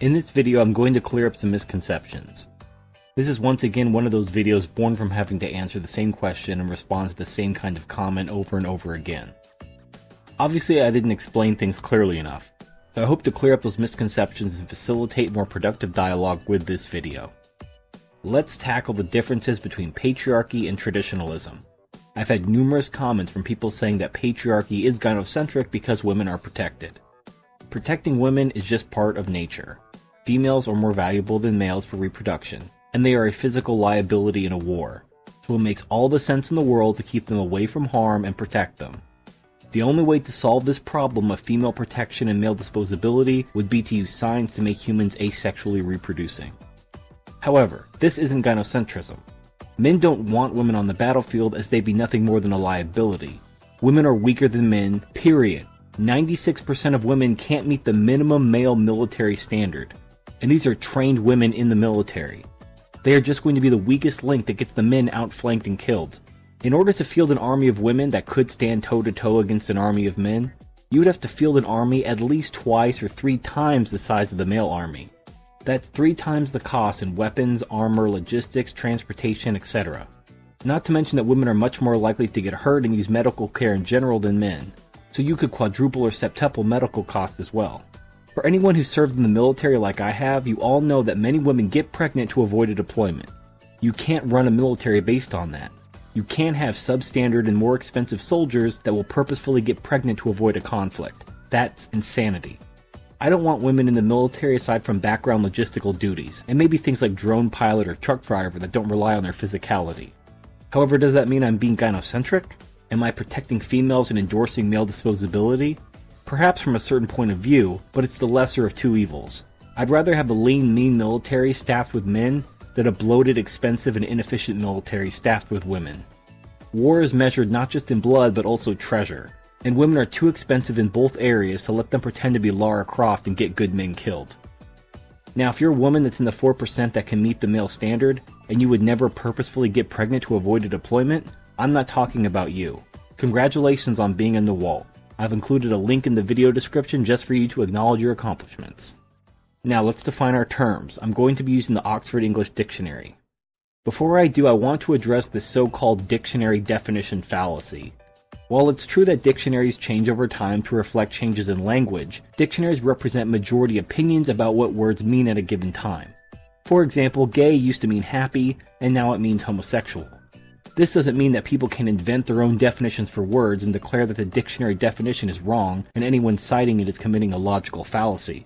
In this video, I'm going to clear up some misconceptions. This is once again one of those videos born from having to answer the same question and respond to the same kind of comment over and over again. Obviously, I didn't explain things clearly enough, so I hope to clear up those misconceptions and facilitate more productive dialogue with this video. Let's tackle the differences between patriarchy and traditionalism. I've had numerous comments from people saying that patriarchy is gynocentric because women are protected. Protecting women is just part of nature. Females are more valuable than males for reproduction, and they are a physical liability in a war, so it makes all the sense in the world to keep them away from harm and protect them. The only way to solve this problem of female protection and male disposability would be to use science to make humans asexually reproducing. However, this isn't gynocentrism. Men don't want women on the battlefield as they'd be nothing more than a liability. Women are weaker than men, period. 96% of women can't meet the minimum male military standard. And these are trained women in the military. They are just going to be the weakest link that gets the men outflanked and killed. In order to field an army of women that could stand toe-to-toe against an army of men, you would have to field an army at least twice or 3 times the size of the male army. That's 3 times the cost in weapons, armor, logistics, transportation, etc. Not to mention that women are much more likely to get hurt and use medical care in general than men, so you could quadruple or septuple medical costs as well. For anyone who served in the military like I have, you all know that many women get pregnant to avoid a deployment. You can't run a military based on that. You can't have substandard and more expensive soldiers that will purposefully get pregnant to avoid a conflict. That's insanity. I don't want women in the military aside from background logistical duties, and maybe things like drone pilot or truck driver that don't rely on their physicality. However, does that mean I'm being gynocentric? Am I protecting females and endorsing male disposability? Perhaps from a certain point of view, but it's the lesser of two evils. I'd rather have a lean, mean military staffed with men than a bloated, expensive, and inefficient military staffed with women. War is measured not just in blood, but also treasure, and women are too expensive in both areas to let them pretend to be Lara Croft and get good men killed. Now, if you're a woman that's in the 4% that can meet the male standard, and you would never purposefully get pregnant to avoid a deployment, I'm not talking about you. Congratulations on being in the wall. I've included a link in the video description just for you to acknowledge your accomplishments. Now let's define our terms. I'm going to be using the Oxford English Dictionary. Before I do, I want to address the so-called dictionary definition fallacy. While it's true that dictionaries change over time to reflect changes in language, dictionaries represent majority opinions about what words mean at a given time. For example, gay used to mean happy, and now it means homosexual. This doesn't mean that people can invent their own definitions for words and declare that the dictionary definition is wrong and anyone citing it is committing a logical fallacy.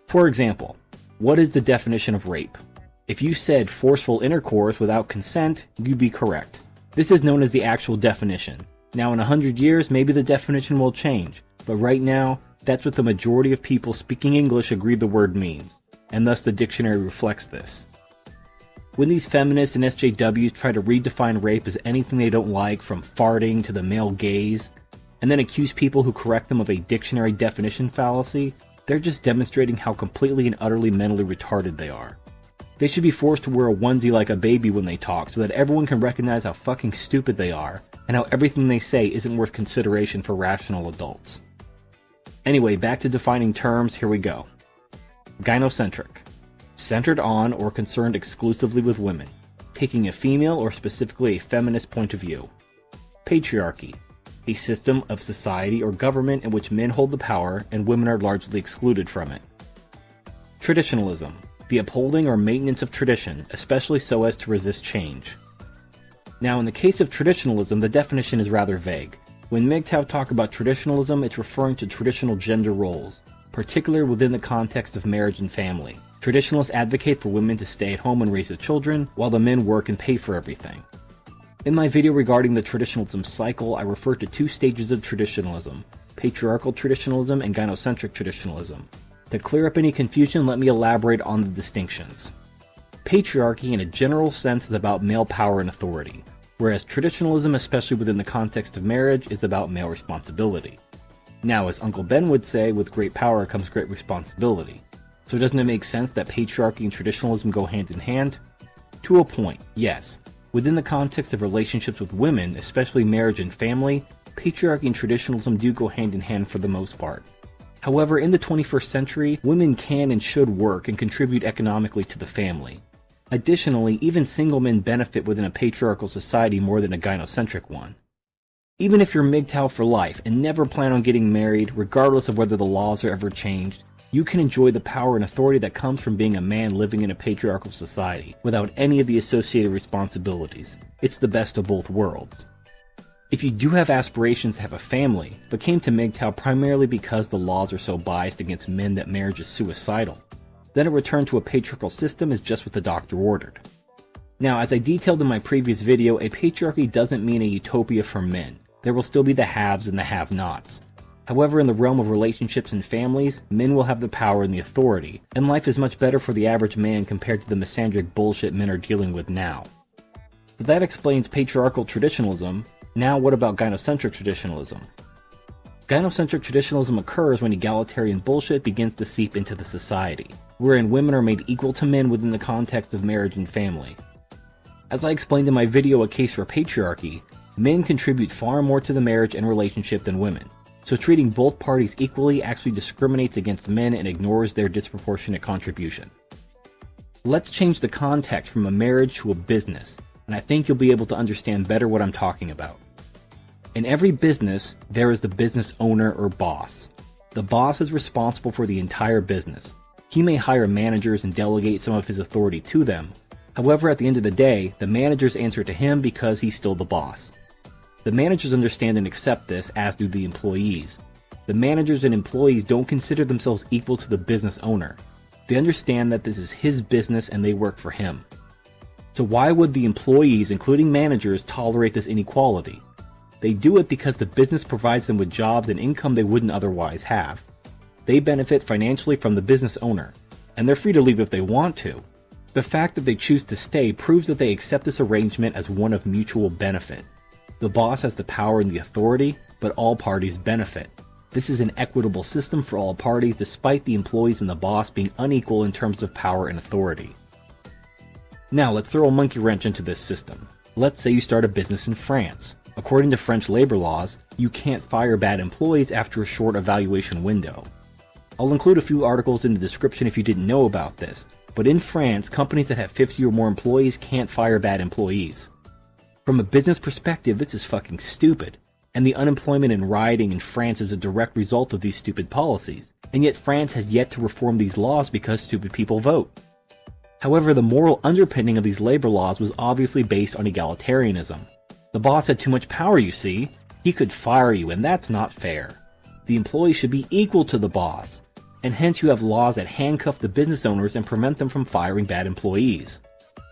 For example, what is the definition of rape? If you said forceful intercourse without consent, you'd be correct. This is known as the actual definition. Now in 100 years, maybe the definition will change, but right now, that's what the majority of people speaking English agree the word means, and thus the dictionary reflects this. When these feminists and SJWs try to redefine rape as anything they don't like, from farting to the male gaze, and then accuse people who correct them of a dictionary definition fallacy, they're just demonstrating how completely and utterly mentally retarded they are. They should be forced to wear a onesie like a baby when they talk so that everyone can recognize how fucking stupid they are, and how everything they say isn't worth consideration for rational adults. Anyway, back to defining terms, here we go. Gynocentric. Centered on or concerned exclusively with women, taking a female or specifically a feminist point of view. Patriarchy, a system of society or government in which men hold the power and women are largely excluded from it. Traditionalism, the upholding or maintenance of tradition, especially so as to resist change. Now, in the case of traditionalism, the definition is rather vague. When MGTOW talk about traditionalism, it's referring to traditional gender roles, particularly within the context of marriage and family. Traditionalists advocate for women to stay at home and raise the children, while the men work and pay for everything. In my video regarding the traditionalism cycle, I refer to 2 stages of traditionalism, patriarchal traditionalism and gynocentric traditionalism. To clear up any confusion, let me elaborate on the distinctions. Patriarchy in a general sense is about male power and authority, whereas traditionalism, especially within the context of marriage, is about male responsibility. Now, as Uncle Ben would say, with great power comes great responsibility. So doesn't it make sense that patriarchy and traditionalism go hand in hand? To a point, yes. Within the context of relationships with women, especially marriage and family, patriarchy and traditionalism do go hand in hand for the most part. However, in the 21st century, women can and should work and contribute economically to the family. Additionally, even single men benefit within a patriarchal society more than a gynocentric one. Even if you're MGTOW for life and never plan on getting married, regardless of whether the laws are ever changed, you can enjoy the power and authority that comes from being a man living in a patriarchal society without any of the associated responsibilities. It's the best of both worlds. If you do have aspirations to have a family, but came to MGTOW primarily because the laws are so biased against men that marriage is suicidal, then a return to a patriarchal system is just what the doctor ordered. Now, as I detailed in my previous video, a patriarchy doesn't mean a utopia for men. There will still be the haves and the have-nots. However, in the realm of relationships and families, men will have the power and the authority, and life is much better for the average man compared to the misandric bullshit men are dealing with now. So that explains patriarchal traditionalism. Now what about gynocentric traditionalism? Gynocentric traditionalism occurs when egalitarian bullshit begins to seep into the society, wherein women are made equal to men within the context of marriage and family. As I explained in my video A Case for Patriarchy, men contribute far more to the marriage and relationship than women, so treating both parties equally actually discriminates against men and ignores their disproportionate contribution. Let's change the context from a marriage to a business, and I think you'll be able to understand better what I'm talking about. In every business, there is the business owner or boss. The boss is responsible for the entire business. He may hire managers and delegate some of his authority to them. However, at the end of the day, the managers answer to him because he's still the boss. The managers understand and accept this, as do the employees. The managers and employees don't consider themselves equal to the business owner. They understand that this is his business and they work for him. So why would the employees, including managers, tolerate this inequality? They do it because the business provides them with jobs and income they wouldn't otherwise have. They benefit financially from the business owner, and they're free to leave if they want to. The fact that they choose to stay proves that they accept this arrangement as one of mutual benefit. The boss has the power and the authority, but all parties benefit. This is an equitable system for all parties, despite the employees and the boss being unequal in terms of power and authority. Now let's throw a monkey wrench into this system. Let's say you start a business in France. According to French labor laws, you can't fire bad employees after a short evaluation window. I'll include a few articles in the description if you didn't know about this, but in France, companies that have 50 or more employees can't fire bad employees. From a business perspective, this is fucking stupid, and the unemployment and rioting in France is a direct result of these stupid policies, and yet France has yet to reform these laws because stupid people vote. However, the moral underpinning of these labor laws was obviously based on egalitarianism. The boss had too much power, you see. He could fire you, and that's not fair. The employee should be equal to the boss, and hence you have laws that handcuff the business owners and prevent them from firing bad employees.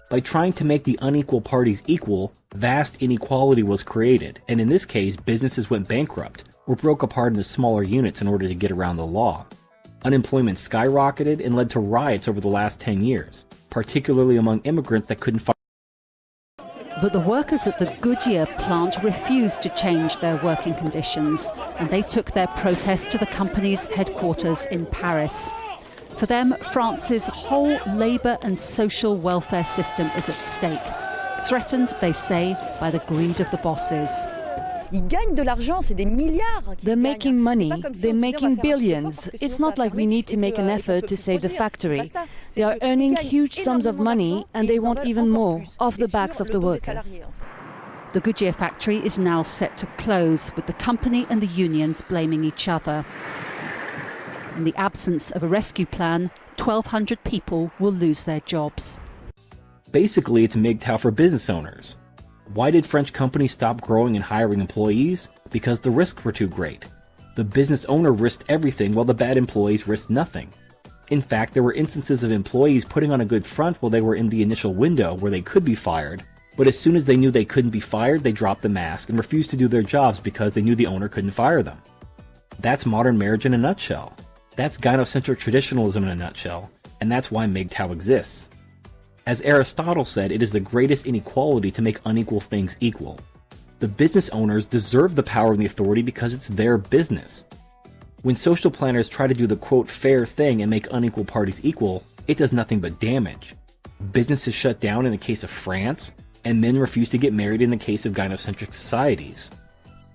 By trying to make the unequal parties equal, vast inequality was created, and in this case, businesses went bankrupt or broke apart into smaller units in order to get around the law. Unemployment skyrocketed and led to riots over the last 10 years, particularly among immigrants that couldn't find. But the workers at the Goodyear plant refused to change their working conditions, and they took their protest to the company's headquarters in Paris. For them, France's whole labour and social welfare system is at stake, threatened, they say, by the greed of the bosses. They're making money, they're making billions. It's not like we need to make an effort to save the factory. They are earning huge sums of money and they want even more off the backs of the workers. The Goodyear factory is now set to close, with the company and the unions blaming each other. In the absence of a rescue plan, 1,200 people will lose their jobs. Basically, it's MGTOW for business owners. Why did French companies stop growing and hiring employees? Because the risks were too great. The business owner risked everything while the bad employees risked nothing. In fact, there were instances of employees putting on a good front while they were in the initial window where they could be fired, but as soon as they knew they couldn't be fired, they dropped the mask and refused to do their jobs because they knew the owner couldn't fire them. That's modern marriage in a nutshell. That's gynocentric traditionalism in a nutshell, and that's why MGTOW exists. As Aristotle said, it is the greatest inequality to make unequal things equal. The business owners deserve the power and the authority because it's their business. When social planners try to do the quote fair thing and make unequal parties equal, it does nothing but damage. Businesses shut down in the case of France, and men refuse to get married in the case of gynocentric societies.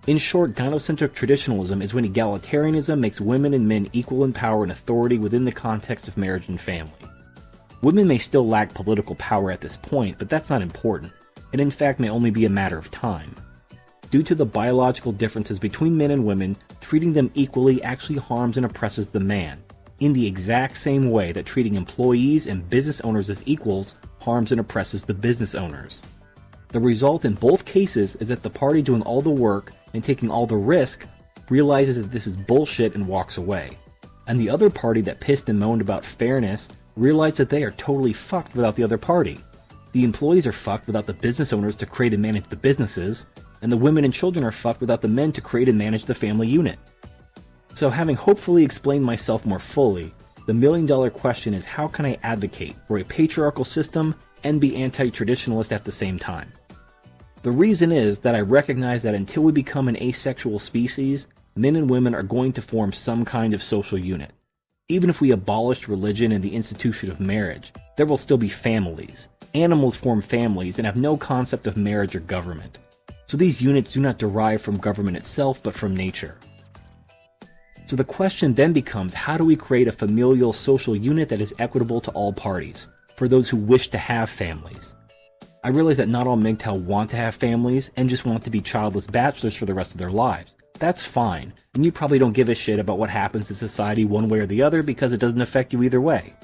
In short, gynocentric traditionalism is when egalitarianism makes women and men equal in power and authority within the context of marriage and family. Women may still lack political power at this point, but that's not important, and in fact may only be a matter of time. Due to the biological differences between men and women, treating them equally actually harms and oppresses the man, in the exact same way that treating employees and business owners as equals harms and oppresses the business owners. The result in both cases is that the party doing all the work and taking all the risk realizes that this is bullshit and walks away. And the other party that pissed and moaned about fairness realized that they are totally fucked without the other party. The employees are fucked without the business owners to create and manage the businesses, and the women and children are fucked without the men to create and manage the family unit. So having hopefully explained myself more fully, the million-dollar question is, how can I advocate for a patriarchal system and be anti-traditionalist at the same time? The reason is that I recognize that until we become an asexual species, men and women are going to form some kind of social unit. Even if we abolished religion and the institution of marriage, there will still be families. Animals form families and have no concept of marriage or government. So these units do not derive from government itself, but from nature. So the question then becomes, how do we create a familial social unit that is equitable to all parties, for those who wish to have families? I realize that not all MGTOW want to have families and just want to be childless bachelors for the rest of their lives. That's fine, and you probably don't give a shit about what happens to society one way or the other because it doesn't affect you either way.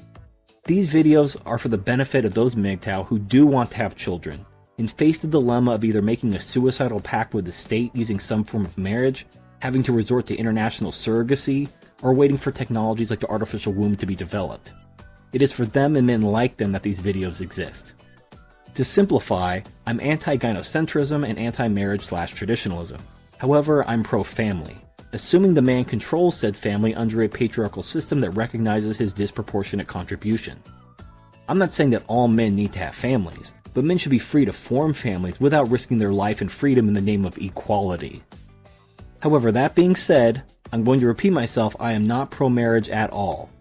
These videos are for the benefit of those MGTOW who do want to have children, and face the dilemma of either making a suicidal pact with the state using some form of marriage, having to resort to international surrogacy, or waiting for technologies like the artificial womb to be developed. It is for them and men like them that these videos exist. To simplify, I'm anti-gynocentrism and anti-marriage/traditionalism. However, I'm pro-family, assuming the man controls said family under a patriarchal system that recognizes his disproportionate contribution. I'm not saying that all men need to have families, but men should be free to form families without risking their life and freedom in the name of equality. However, that being said, I'm going to repeat myself, I am not pro-marriage at all.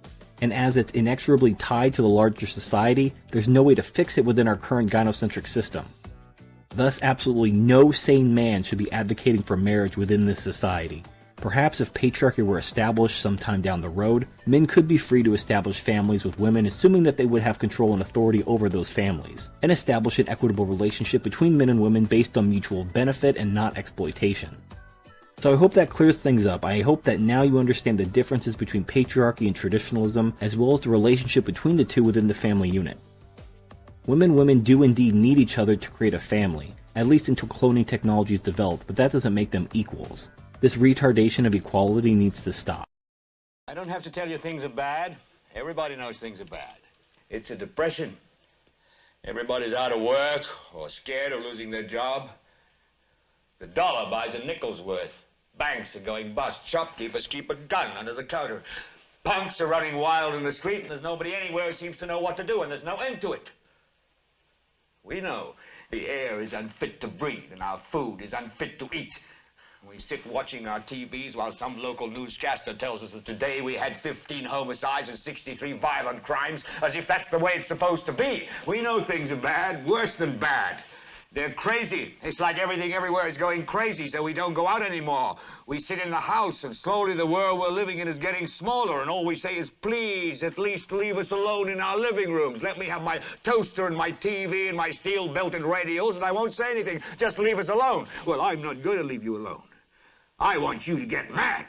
And as it's inexorably tied to the larger society, there's no way to fix it within our current gynocentric system. Thus, absolutely no sane man should be advocating for marriage within this society. Perhaps if patriarchy were established sometime down the road, men could be free to establish families with women, assuming that they would have control and authority over those families, and establish an equitable relationship between men and women based on mutual benefit and not exploitation. So I hope that clears things up. I hope that now you understand the differences between patriarchy and traditionalism, as well as the relationship between the two within the family unit. Women do indeed need each other to create a family, at least until cloning technology is developed, but that doesn't make them equals. This retardation of equality needs to stop. I don't have to tell you things are bad. Everybody knows things are bad. It's a depression. Everybody's out of work or scared of losing their job. The dollar buys a nickel's worth. Banks are going bust. Shopkeepers keep a gun under the counter. Punks are running wild in the street, and there's nobody anywhere who seems to know what to do, and there's no end to it. We know the air is unfit to breathe, and our food is unfit to eat. We sit watching our TVs while some local newscaster tells us that today we had 15 homicides and 63 violent crimes, as if that's the way it's supposed to be. We know things are bad, worse than bad. They're crazy. It's like everything everywhere is going crazy, so we don't go out anymore. We sit in the house, and slowly the world we're living in is getting smaller, and all we say is, please, at least leave us alone in our living rooms. Let me have my toaster and my TV and my steel-belted radios, and I won't say anything. Just leave us alone. Well, I'm not going to leave you alone. I want you to get mad.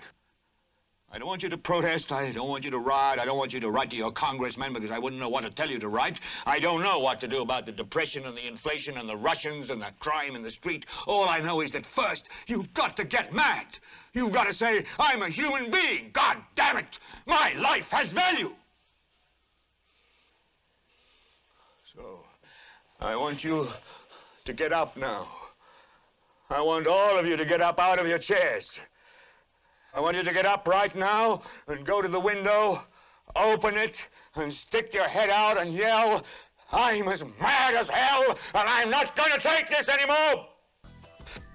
I don't want you to protest. I don't want you to riot. I don't want you to write to your congressman because I wouldn't know what to tell you to write. I don't know what to do about the depression and the inflation and the Russians and the crime in the street. All I know is that first, you've got to get mad. You've got to say, I'm a human being. God damn it. My life has value. So, I want you to get up now. I want all of you to get up out of your chairs. I want you to get up right now and go to the window, open it, and stick your head out and yell, I'm as mad as hell, and I'm not going to take this anymore!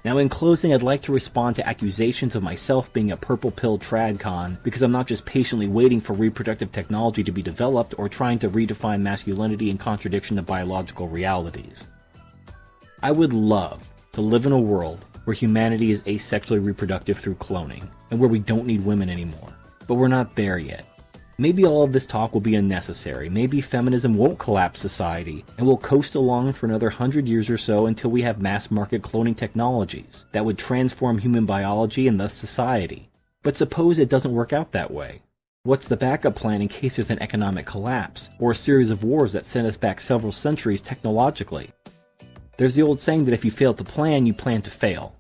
Now in closing, I'd like to respond to accusations of myself being a purple pill tradcon because I'm not just patiently waiting for reproductive technology to be developed or trying to redefine masculinity in contradiction to biological realities. I would love to live in a world where humanity is asexually reproductive through cloning, and where we don't need women anymore. But we're not there yet. Maybe all of this talk will be unnecessary. Maybe feminism won't collapse society, and we'll coast along for another 100 years or so until we have mass market cloning technologies that would transform human biology and thus society. But suppose it doesn't work out that way. What's the backup plan in case there's an economic collapse, or a series of wars that send us back several centuries technologically? There's the old saying that if you fail to plan, you plan to fail.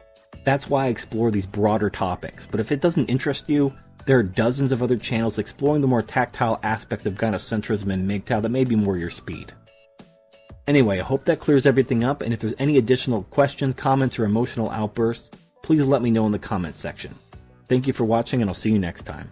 That's why I explore these broader topics, but if it doesn't interest you, there are dozens of other channels exploring the more tactile aspects of gynocentrism and MGTOW that may be more your speed. Anyway, I hope that clears everything up, and if there's any additional questions, comments, or emotional outbursts, please let me know in the comments section. Thank you for watching, and I'll see you next time.